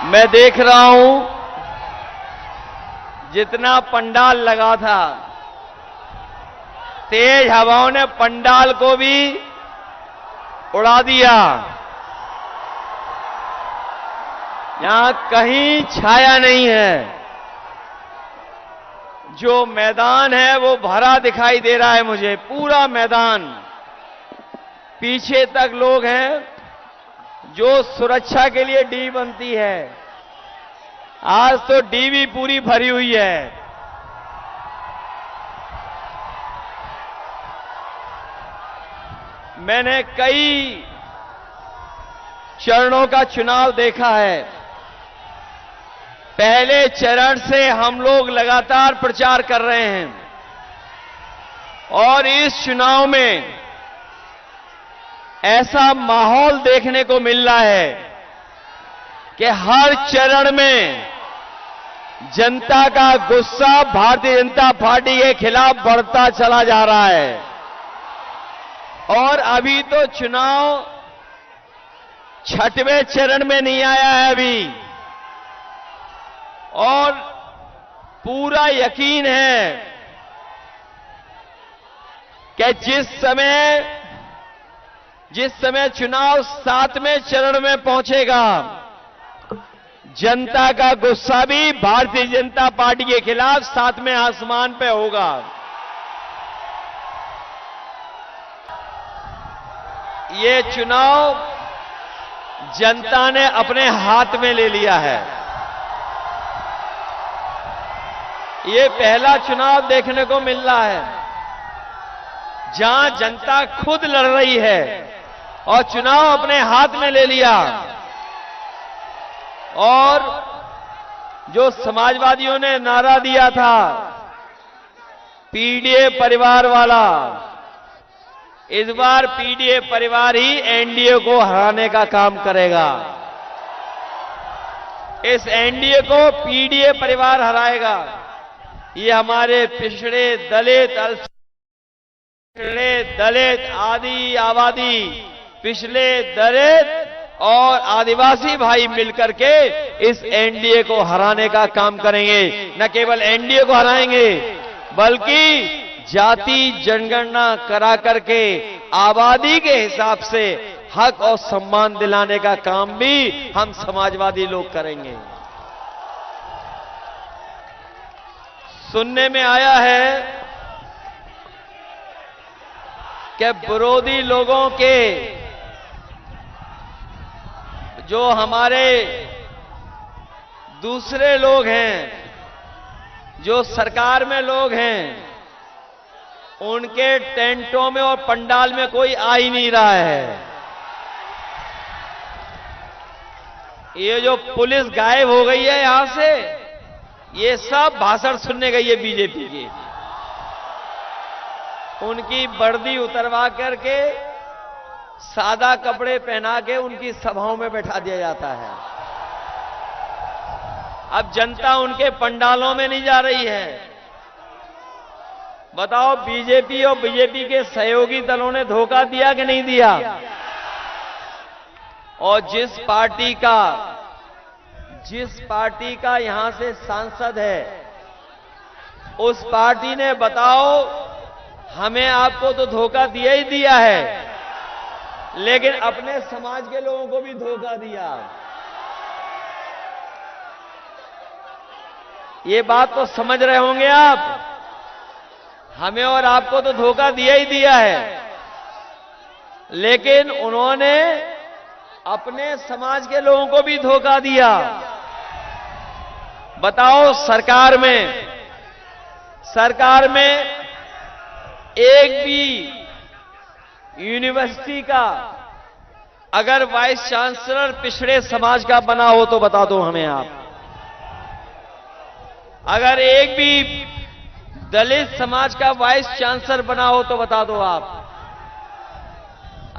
मैं देख रहा हूं जितना पंडाल लगा था, तेज हवाओं ने पंडाल को भी उड़ा दिया। यहां कहीं छाया नहीं है। जो मैदान है वो भरा दिखाई दे रहा है मुझे, पूरा मैदान। पीछे तक लोग हैं। जो सुरक्षा के लिए डी बनती है, आज तो डी भी पूरी भरी हुई है। मैंने कई चरणों का चुनाव देखा है। पहले चरण से हम लोग लगातार प्रचार कर रहे हैं और इस चुनाव में ऐसा माहौल देखने को मिल रहा है कि हर चरण में जनता का गुस्सा भारतीय जनता पार्टी के खिलाफ बढ़ता चला जा रहा है। और अभी तो चुनाव छठवें चरण में नहीं आया है अभी, और पूरा यकीन है कि जिस समय चुनाव 7वें चरण में पहुंचेगा, जनता का गुस्सा भी भारतीय जनता पार्टी के खिलाफ 7वें आसमान पे होगा। ये चुनाव जनता ने अपने हाथ में ले लिया है। ये पहला चुनाव देखने को मिल रहा है जहां जनता खुद लड़ रही है और चुनाव अपने हाथ में ले लिया। और जो समाजवादियों ने नारा दिया था पीडीए परिवार वाला, इस बार पीडीए परिवार ही एनडीए को हराने का काम करेगा। इस एनडीए को पीडीए परिवार हराएगा। ये हमारे पिछड़े दलित आदि आबादी, पिछले दलित और आदिवासी भाई मिलकर के इस एनडीए को हराने का काम करेंगे। न केवल एनडीए को हराएंगे बल्कि जाति जनगणना करा करके आबादी के हिसाब से हक और सम्मान दिलाने का काम भी हम समाजवादी लोग करेंगे। सुनने में आया है कि विरोधी लोगों के, जो हमारे दूसरे लोग हैं, जो सरकार में लोग हैं, उनके टेंटों में और पंडाल में कोई आ ही नहीं रहा है। ये जो पुलिस गायब हो गई है यहां से, ये सब भाषण सुनने गई है बीजेपी की। उनकी वर्दी उतरवा करके सादा कपड़े पहना के उनकी सभाओं में बैठा दिया जाता है। अब जनता उनके पंडालों में नहीं जा रही है। बताओ, बीजेपी और बीजेपी के सहयोगी दलों ने धोखा दिया कि नहीं दिया? और जिस पार्टी का यहां से सांसद है, उस पार्टी ने, बताओ, हमें आपको तो धोखा दिया ही दिया है, लेकिन अपने समाज के लोगों को भी धोखा दिया। ये बात तो समझ रहे होंगे आप। हमें और आपको तो धोखा दिया ही दिया है, लेकिन उन्होंने अपने समाज के लोगों को भी धोखा दिया। बताओ, सरकार में एक भी यूनिवर्सिटी का अगर वाइस चांसलर पिछड़े समाज का बना हो तो बता दो हमें आप। अगर एक भी दलित समाज का वाइस चांसलर बना हो तो बता दो आप।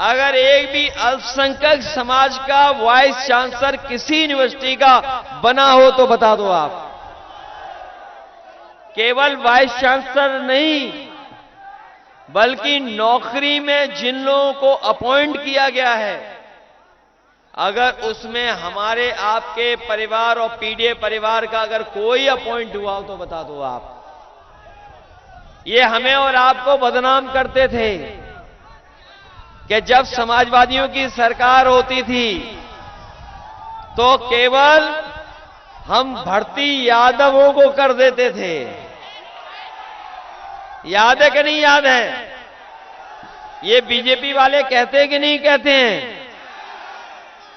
अगर एक भी अल्पसंख्यक समाज का वाइस चांसलर किसी यूनिवर्सिटी का बना हो तो बता दो आप। केवल वाइस चांसलर नहीं, बल्कि नौकरी में जिन लोगों को अपॉइंट किया गया है, अगर उसमें हमारे आपके परिवार और पीडीए परिवार का अगर कोई अपॉइंट हुआ हो तो बता दो आप। ये हमें और आपको बदनाम करते थे कि जब समाजवादियों की सरकार होती थी तो केवल हम भर्ती यादवों को कर देते थे। याद है कि नहीं याद है? ये बीजेपी वाले कहते हैं कि नहीं कहते हैं?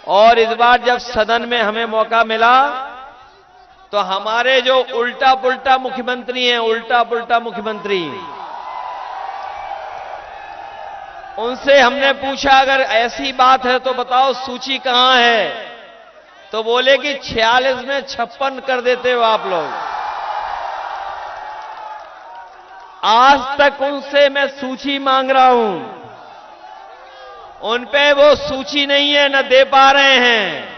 और इस बार जब सदन में हमें मौका मिला तो हमारे जो उल्टा पुल्टा मुख्यमंत्री हैं, उल्टा पुल्टा मुख्यमंत्री, उनसे हमने पूछा अगर ऐसी बात है तो बताओ सूची कहां है? तो बोले कि 46 में 56 कर देते हो आप लोग। आज तक उनसे मैं सूची मांग रहा हूं, उन पे वो सूची नहीं है, न दे पा रहे हैं।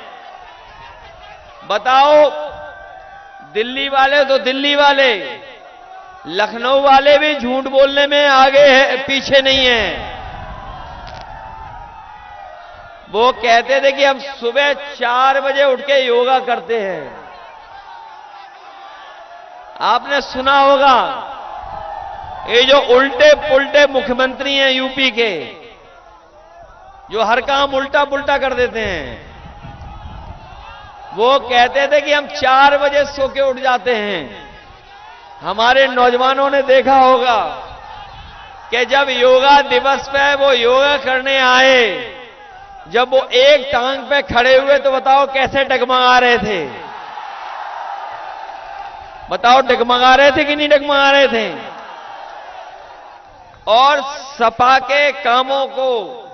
बताओ, दिल्ली वाले तो दिल्ली वाले, लखनऊ वाले भी झूठ बोलने में आगे है, पीछे नहीं है। वो कहते थे कि हम सुबह 4 बजे उठ के योगा करते हैं। आपने सुना होगा, ये जो उल्टे पुल्टे मुख्यमंत्री हैं यूपी के, जो हर काम उल्टा पुल्टा कर देते हैं, वो कहते थे कि हम 4 बजे सो के उठ जाते हैं। हमारे नौजवानों ने देखा होगा कि जब योगा दिवस पे वो योगा करने आए, जब वो एक टांग पे खड़े हुए तो बताओ कैसे डगमगा रहे थे? बताओ डगमगा रहे थे कि नहीं डगमगा रहे थे? और सपा के कामों को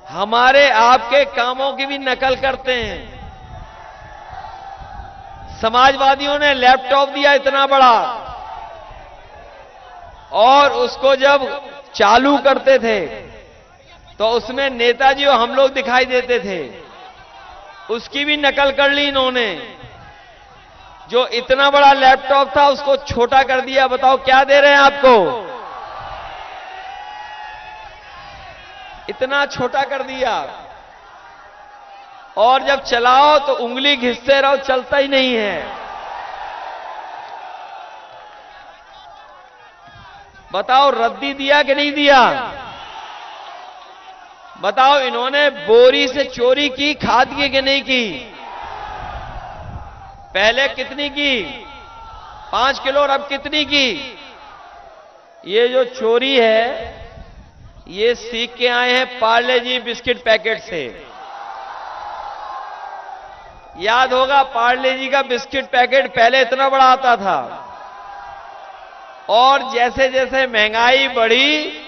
हमारे आपके कामों की भी नकल करते हैं। समाजवादियों ने लैपटॉप दिया इतना बड़ा, और उसको जब चालू करते थे तो उसमें नेताजी और हम लोग दिखाई देते थे, उसकी भी नकल कर ली इन्होंने। जो इतना बड़ा लैपटॉप था उसको छोटा कर दिया। बताओ क्या दे रहे हैं आपको? इतना छोटा कर दिया, और जब चलाओ तो उंगली घिसते रहो, चलता ही नहीं है। बताओ रद्दी दिया कि नहीं दिया? बताओ इन्होंने बोरी से चोरी की, खाद की कि नहीं की? पहले कितनी की? 5 किलो, और अब कितनी की? ये जो चोरी है ये सीख के आए हैं पार्ले जी बिस्किट पैकेट से। याद होगा, पार्ले जी का बिस्किट पैकेट पहले इतना बड़ा आता था, और जैसे जैसे महंगाई बढ़ी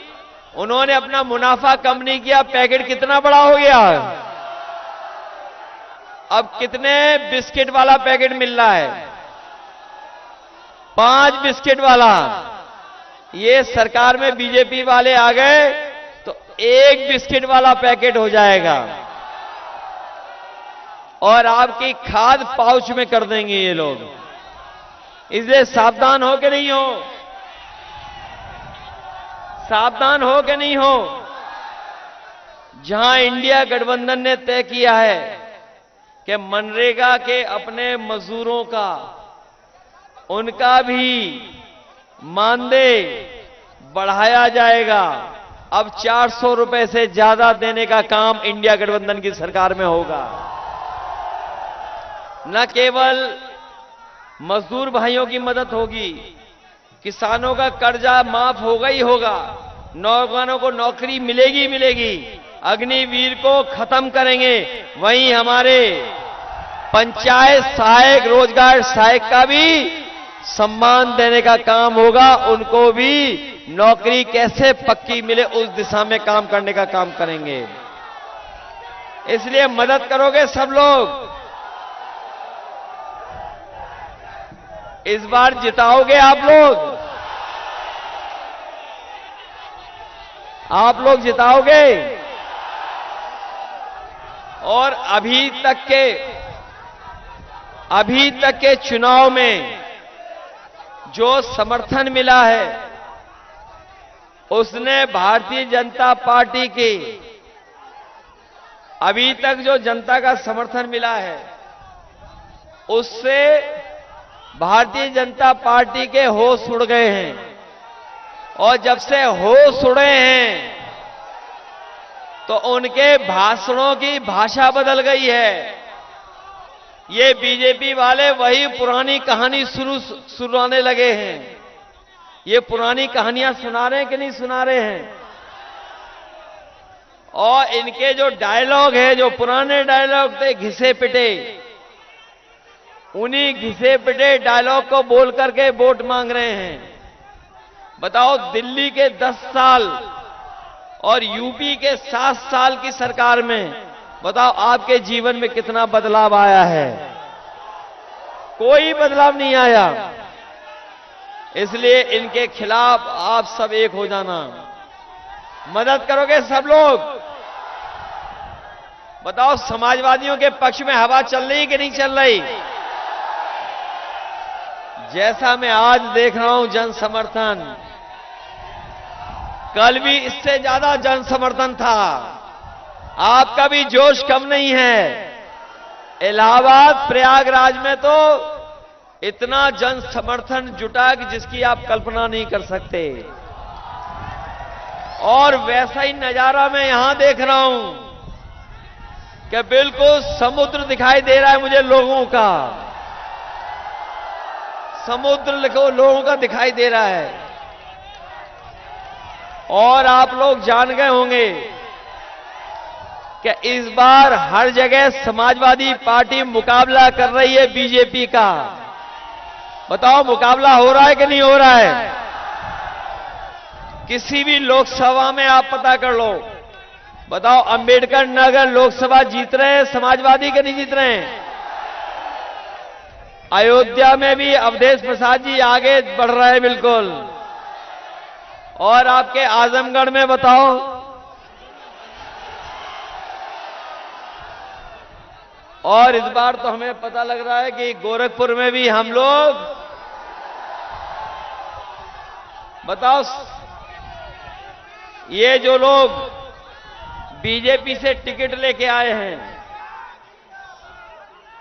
उन्होंने अपना मुनाफा कम नहीं किया, पैकेट कितना बड़ा हो गया। अब कितने बिस्किट वाला पैकेट मिल रहा है? 5 बिस्किट वाला। ये सरकार में बीजेपी वाले आ गए तो 1 बिस्किट वाला पैकेट हो जाएगा, और आपकी खाद पाउच में कर देंगे ये लोग। इसलिए सावधान हो कि नहीं हो? सावधान हो कि नहीं हो? जहां इंडिया गठबंधन ने तय किया है कि मनरेगा के अपने मजदूरों का, उनका भी मानदेय बढ़ाया जाएगा। अब 400 रुपए से ज्यादा देने का काम इंडिया गठबंधन की सरकार में होगा। न केवल मजदूर भाइयों की मदद होगी, किसानों का कर्जा माफ होगा ही होगा, नौजवानों को नौकरी मिलेगी मिलेगी, अग्निवीर को खत्म करेंगे। वहीं हमारे पंचायत सहायक, रोजगार सहायक का भी सम्मान देने का काम होगा, उनको भी नौकरी कैसे पक्की मिले उस दिशा में काम करने का काम करेंगे। इसलिए मदद करोगे सब लोग? इस बार जिताओगे आप लोग? आप लोग जिताओगे? और अभी तक के चुनाव में जो समर्थन मिला है उसने भारतीय जनता पार्टी की अभी तक जो जनता का समर्थन मिला है उससे भारतीय जनता पार्टी के होश उड़ गए हैं, और जब से होश उड़े हैं तो उनके भाषणों की भाषा बदल गई है। ये बीजेपी वाले वही पुरानी कहानी सुनाने लगे हैं। ये पुरानी कहानियां सुना रहे हैं कि नहीं सुना रहे हैं? और इनके जो डायलॉग है, जो पुराने डायलॉग थे घिसे पिटे, उन्हीं घिसे पिटे डायलॉग को बोल करके वोट मांग रहे हैं। बताओ, दिल्ली के 10 साल और यूपी के 7 साल की सरकार में बताओ आपके जीवन में कितना बदलाव आया है? कोई बदलाव नहीं आया। इसलिए इनके खिलाफ आप सब एक हो जाना। मदद करोगे सब लोग? बताओ, समाजवादियों के पक्ष में हवा चल रही कि नहीं चल रही? जैसा मैं आज देख रहा हूं जन समर्थन, कल भी इससे ज्यादा जन समर्थन था। आपका भी जोश कम नहीं है। इलाहाबाद प्रयागराज में तो इतना जन समर्थन जुटा कि जिसकी आप कल्पना नहीं कर सकते। और वैसा ही नजारा मैं यहां देख रहा हूं कि बिल्कुल समुद्र दिखाई दे रहा है मुझे लोगों का। समुद्र लोगों का दिखाई दे रहा है। और आप लोग जान गए होंगे कि इस बार हर जगह समाजवादी पार्टी मुकाबला कर रही है बीजेपी का। बताओ, मुकाबला हो रहा है कि नहीं हो रहा है? किसी भी लोकसभा में आप पता कर लो। बताओ, अंबेडकर नगर लोकसभा जीत रहे हैं समाजवादी के नहीं जीत रहे हैं? अयोध्या में भी अवधेश प्रसाद जी आगे बढ़ रहे हैं बिल्कुल। और आपके आजमगढ़ में बताओ, और इस बार तो हमें पता लग रहा है कि गोरखपुर में भी हम लोग, बताओ, ये जो लोग बीजेपी से टिकट लेके आए हैं,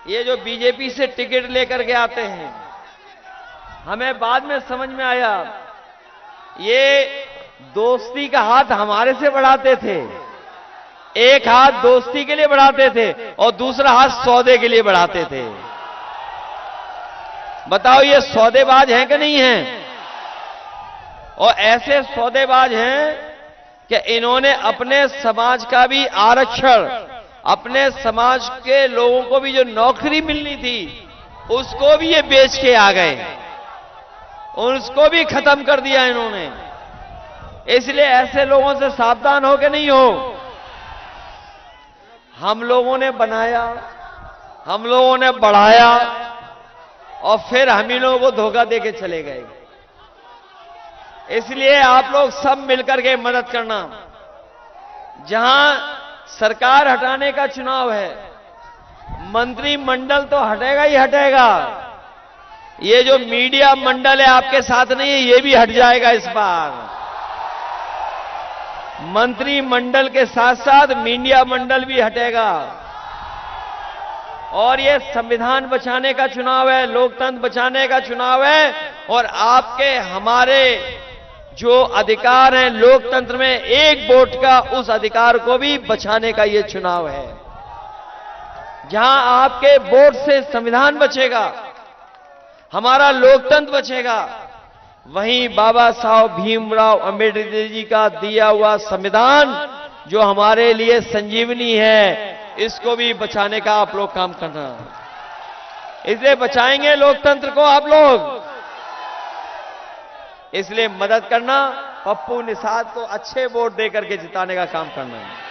ये जो बीजेपी से टिकट लेकर के आते हैं, हमें बाद में समझ में आया ये दोस्ती का हाथ हमारे से बढ़ाते थे। एक हाथ दोस्ती के लिए बढ़ाते थे और दूसरा हाथ सौदे के लिए बढ़ाते थे। बताओ, ये सौदेबाज हैं कि नहीं हैं? और ऐसे सौदेबाज हैं कि इन्होंने अपने समाज का भी आरक्षण, अपने समाज के लोगों को भी जो नौकरी मिलनी थी उसको भी ये बेच के आ गए, उसको भी खत्म कर दिया इन्होंने। इसलिए ऐसे लोगों से सावधान हो के नहीं हो। हम लोगों ने बनाया, हम लोगों ने बढ़ाया और फिर हम ही लोगों को धोखा देके चले गए। इसलिए आप लोग सब मिलकर के मदद करना। जहां सरकार हटाने का चुनाव है, मंत्रिमंडल तो हटेगा ही हटेगा। ये जो मीडिया मंडल है आपके साथ नहीं है, ये भी हट जाएगा इस बार। मंत्रिमंडल के साथ साथ मीडिया मंडल भी हटेगा। और ये संविधान बचाने का चुनाव है, लोकतंत्र बचाने का चुनाव है। और आपके हमारे जो अधिकार हैं लोकतंत्र में, एक वोट का, उस अधिकार को भी बचाने का ये चुनाव है। जहां आपके वोट से संविधान बचेगा, हमारा लोकतंत्र बचेगा, वहीं बाबा साहब भीमराव अंबेडकर जी का दिया हुआ संविधान जो हमारे लिए संजीवनी है, इसको भी बचाने का आप लोग काम करना। इसलिए बचाएंगे लोकतंत्र को आप लोग। इसलिए मदद करना, पप्पू निषाद को अच्छे वोट देकर के जिताने का काम करना है।